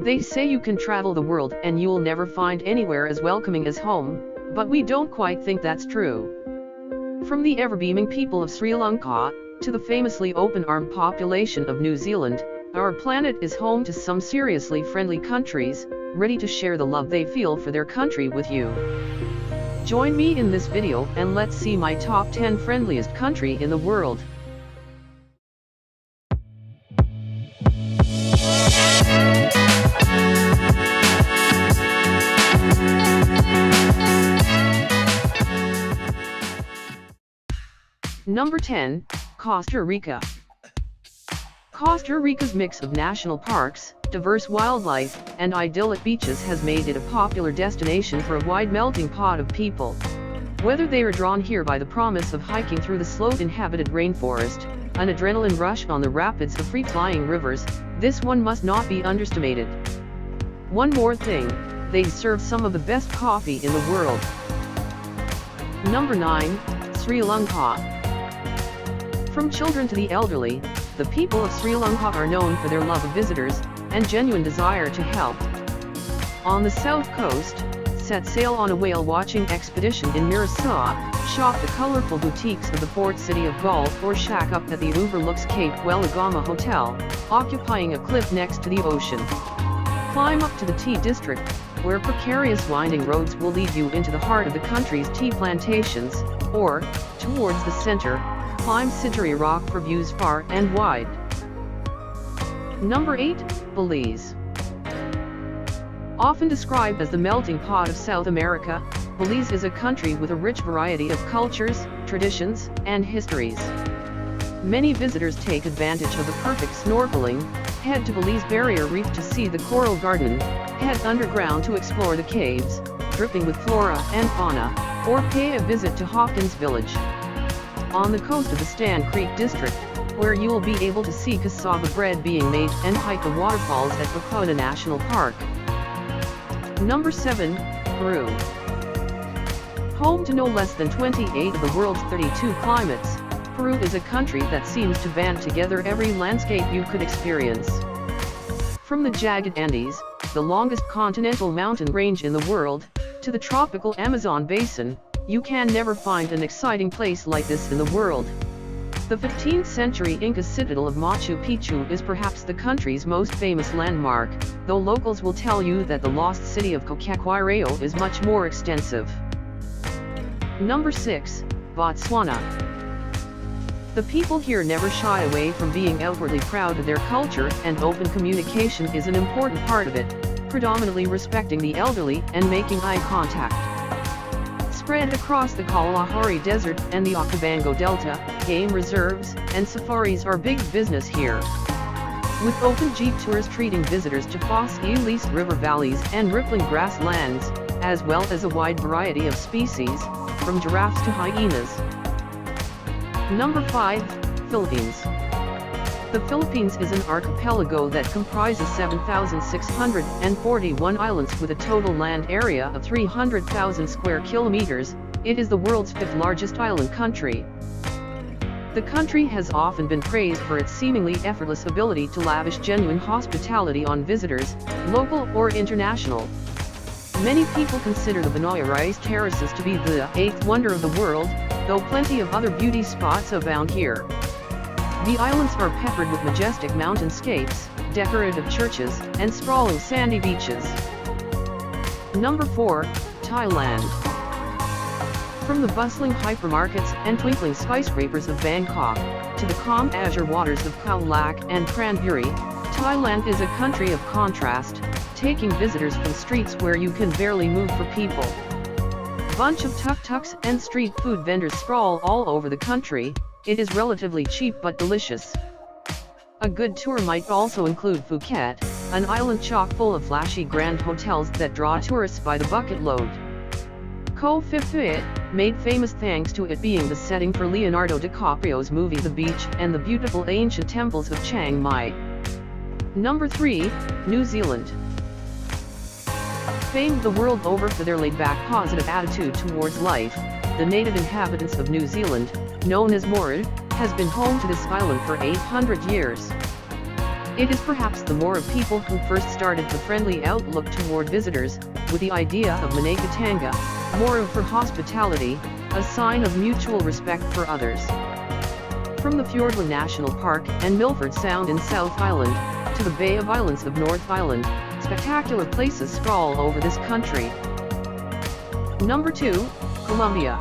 They say you can travel the world and you'll never find anywhere as welcoming as home, but we don't quite think that's true. From the ever-beaming people of Sri Lanka, to the famously open-armed population of New Zealand, our planet is home to some seriously friendly countries, ready to share the love they feel for their country with you. Join me in this video and let's see my top 10 friendliest country in the world. Number 10, Costa Rica. Costa Rica's mix of national parks, diverse wildlife, and idyllic beaches has made it a popular destination for a wide melting pot of people. Whether they are drawn here by the promise of hiking through the sloth-inhabited rainforest, an adrenaline rush on the rapids of free-flying rivers, this one must not be underestimated. One more thing, they serve some of the best coffee in the world. Number 9, Sri Lanka. From children to the elderly, the people of Sri Lanka are known for their love of visitors, and genuine desire to help. On the south coast, set sail on a whale-watching expedition in Mirasa, shop the colorful boutiques of the port city of Galle, or shack up at the overlooks Cape Welagama Hotel, occupying a cliff next to the ocean. Climb up to the tea district, where precarious winding roads will lead you into the heart of the country's tea plantations, or, towards the center, climb Siteri Rock for views far and wide. Number 8, Belize. Often described as the melting pot of South America, Belize is a country with a rich variety of cultures, traditions, and histories. Many visitors take advantage of the perfect snorkeling, head to Belize Barrier Reef to see the coral garden, head underground to explore the caves, dripping with flora and fauna, or pay a visit to Hawkins Village. On the coast of the Stan Creek district, where you will be able to see cassava bread being made and hike the waterfalls at Botswana National Park. Number 7, Peru. Home to no less than 28 of the world's 32 climates, Peru is a country that seems to band together every landscape you could experience. From the jagged Andes, the longest continental mountain range in the world, to the tropical Amazon basin, you can never find an exciting place like this in the world. The 15th century Inca citadel of Machu Picchu is perhaps the country's most famous landmark, though locals will tell you that the lost city of Cocacoirao is much more extensive. Number 6, Botswana. The people here never shy away from being outwardly proud of their culture, and open communication is an important part of it, predominantly respecting the elderly and making eye contact. Spread across the Kalahari Desert and the Okavango Delta, game reserves and safaris are big business here. With open jeep tours treating visitors to Foss-Elise river valleys and rippling grasslands, as well as a wide variety of species, from giraffes to hyenas. Number 5, Philippines. The Philippines is an archipelago that comprises 7,641 islands with a total land area of 300,000 square kilometers. It is the world's 5th largest island country. The country has often been praised for its seemingly effortless ability to lavish genuine hospitality on visitors, local or international. Many people consider the Banoy Rice Terraces to be the 8th wonder of the world, though plenty of other beauty spots abound here. The islands are peppered with majestic mountainscapes, decorative churches, and sprawling sandy beaches. Number 4, Thailand. From the bustling hypermarkets and twinkling skyscrapers of Bangkok, to the calm azure waters of Khao Lak and Pranburi, Thailand is a country of contrast, taking visitors from streets where you can barely move for people. Bunch of tuk-tuks and street food vendors sprawl all over the country. It is relatively cheap but delicious. A good tour might also include Phuket, an island chock full of flashy grand hotels that draw tourists by the bucket load. Koh Phi Phi, made famous thanks to it being the setting for Leonardo DiCaprio's movie The Beach, and the beautiful ancient temples of Chiang Mai. Number 3, New Zealand. Famed the world over for their laid-back positive attitude towards life, the native inhabitants of New Zealand, known as Maori, has been home to this island for 800 years. It is perhaps the more of people who first started the friendly outlook toward visitors, with the idea of Manekatanga, more of for hospitality, a sign of mutual respect for others. From the Fiordland National Park and Milford Sound in South Island, to the Bay of Islands of North Island, spectacular places sprawl over this country. Number 2, Colombia.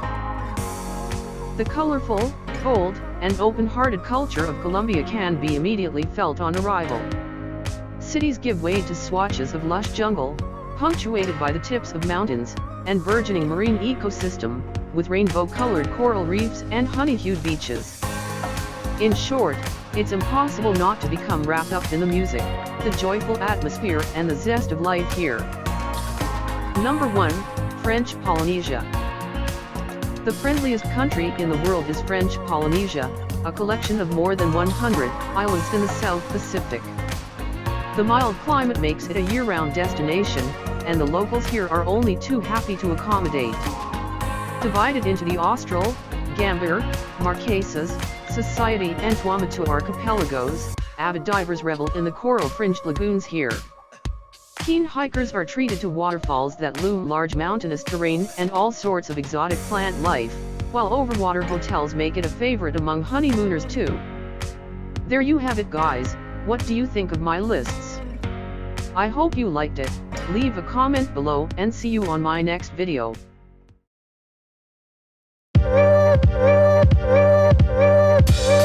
The colorful, bold, and open-hearted culture of Colombia can be immediately felt on arrival. Cities give way to swatches of lush jungle, punctuated by the tips of mountains, and burgeoning marine ecosystem, with rainbow-colored coral reefs and honey-hued beaches. In short, it's impossible not to become wrapped up in the music, the joyful atmosphere and the zest of life here. Number 1, French Polynesia. The friendliest country in the world is French Polynesia, a collection of more than 100 islands in the South Pacific. The mild climate makes it a year-round destination, and the locals here are only too happy to accommodate. Divided into the Austral, Gambier, Marquesas, Society and Tuamotu archipelagos, avid divers revel in the coral-fringed lagoons here. Keen hikers are treated to waterfalls that loom large mountainous terrain and all sorts of exotic plant life, while overwater hotels make it a favorite among honeymooners too. There you have it guys, what do you think of my lists? I hope you liked it, leave a comment below and see you on my next video. Yeah.